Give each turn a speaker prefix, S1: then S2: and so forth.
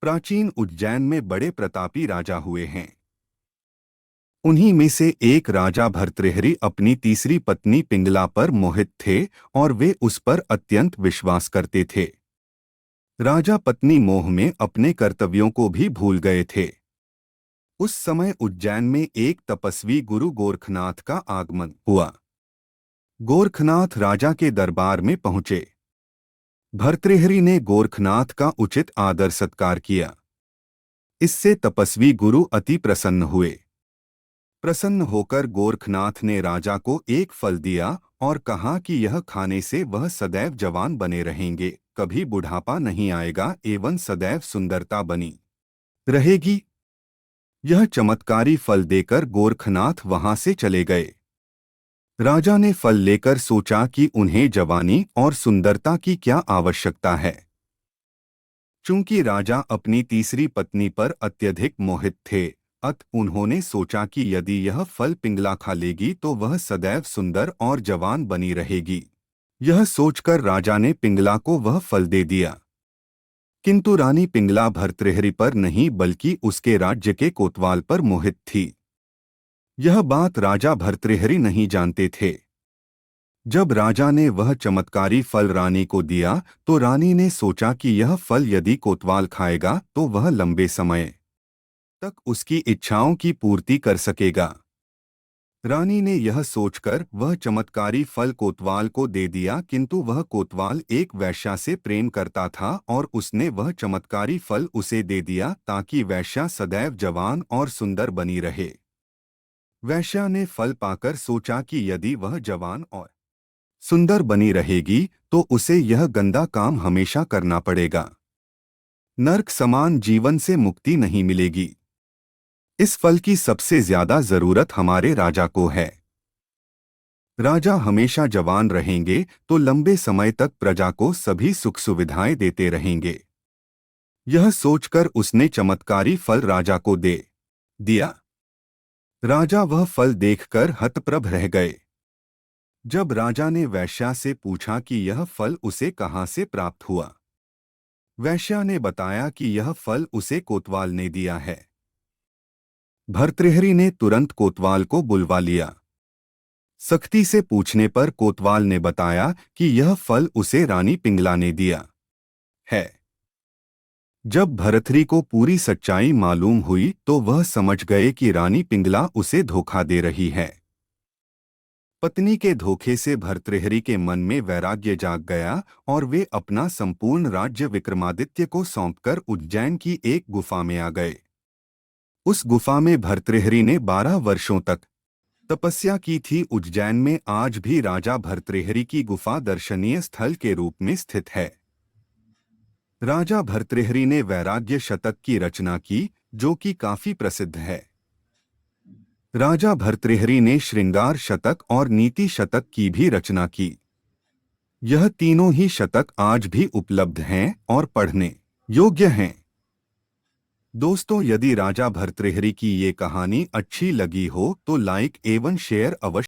S1: प्राचीन उज्जैन में बड़े प्रतापी राजा हुए हैं। उन्हीं में से एक राजा भर्तृहरि अपनी तीसरी पत्नी पिंगला पर मोहित थे और वे उस पर अत्यंत विश्वास करते थे। राजा पत्नी मोह में अपने कर्तव्यों को भी भूल गए थे। उस समय उज्जैन में एक तपस्वी गुरु गोरखनाथ का आगमन हुआ। गोरखनाथ राजा के दरबार में पहुंचे। भर्तृहरि ने गोरखनाथ का उचित आदर सत्कार किया। इससे तपस्वी गुरु अति प्रसन्न हुए। प्रसन्न होकर गोरखनाथ ने राजा को एक फल दिया और कहा कि यह खाने से वह सदैव जवान बने रहेंगे, कभी बुढ़ापा नहीं आएगा एवं सदैव सुंदरता बनी रहेगी। यह चमत्कारी फल देकर गोरखनाथ वहां से चले गए। राजा ने फल लेकर सोचा कि उन्हें जवानी और सुंदरता की क्या आवश्यकता है। चूंकि राजा अपनी तीसरी पत्नी पर अत्यधिक मोहित थे, अतः उन्होंने सोचा कि यदि यह फल पिंगला खा लेगी तो वह सदैव सुंदर और जवान बनी रहेगी। यह सोचकर राजा ने पिंगला को वह फल दे दिया। किंतु रानी पिंगला भर्तृहरि पर नहीं बल्कि उसके राज्य के कोतवाल पर मोहित थी। यह बात राजा भर्तृहरि नहीं जानते थे। जब राजा ने वह चमत्कारी फल रानी को दिया तो रानी ने सोचा कि यह फल यदि कोतवाल खाएगा तो वह लंबे समय तक उसकी इच्छाओं की पूर्ति कर सकेगा। रानी ने यह सोचकर वह चमत्कारी फल कोतवाल को दे दिया, किंतु वह कोतवाल एक वैश्या से प्रेम करता था और उसने वह चमत्कारी फल उसे दे दिया ताकि वैश्या सदैव जवान और सुंदर बनी रहे। वैश्या ने फल पाकर सोचा कि यदि वह जवान और सुंदर बनी रहेगी तो उसे यह गंदा काम हमेशा करना पड़ेगा। नरक समान जीवन से मुक्ति नहीं मिलेगी। इस फल की सबसे ज्यादा जरूरत हमारे राजा को है। राजा हमेशा जवान रहेंगे तो लंबे समय तक प्रजा को सभी सुख सुविधाएं देते रहेंगे। यह सोचकर उसने चमत्कारी फल राजा को दे दिया। राजा वह फल देखकर हतप्रभ रह गए। जब राजा ने वैश्या से पूछा कि यह फल उसे कहाँ से प्राप्त हुआ, वैश्या ने बताया कि यह फल उसे कोतवाल ने दिया है। भर्तृहरि ने तुरंत कोतवाल को बुलवा लिया। सख्ती से पूछने पर कोतवाल ने बताया कि यह फल उसे रानी पिंगला ने दिया है। जब भर्तृहरि को पूरी सच्चाई मालूम हुई तो वह समझ गए कि रानी पिंगला उसे धोखा दे रही है। पत्नी के धोखे से भर्तृहरि के मन में वैराग्य जाग गया और वे अपना संपूर्ण राज्य विक्रमादित्य को सौंपकर उज्जैन की एक गुफा में आ गए। उस गुफा में भर्तृहरि ने 12 वर्षों तक तपस्या की थी। उज्जैन में आज भी राजा भर्तृहरि की गुफा दर्शनीय स्थल के रूप में स्थित है। राजा भर्तृहरि ने वैराग्य शतक की रचना की, जो कि काफी प्रसिद्ध है। राजा भर्तृहरि ने श्रृंगार शतक और नीति शतक की भी रचना की। यह तीनों ही शतक आज भी उपलब्ध हैं और पढ़ने योग्य हैं। दोस्तों, यदि राजा भर्तृहरि की ये कहानी अच्छी लगी हो तो लाइक एवं शेयर अवश्य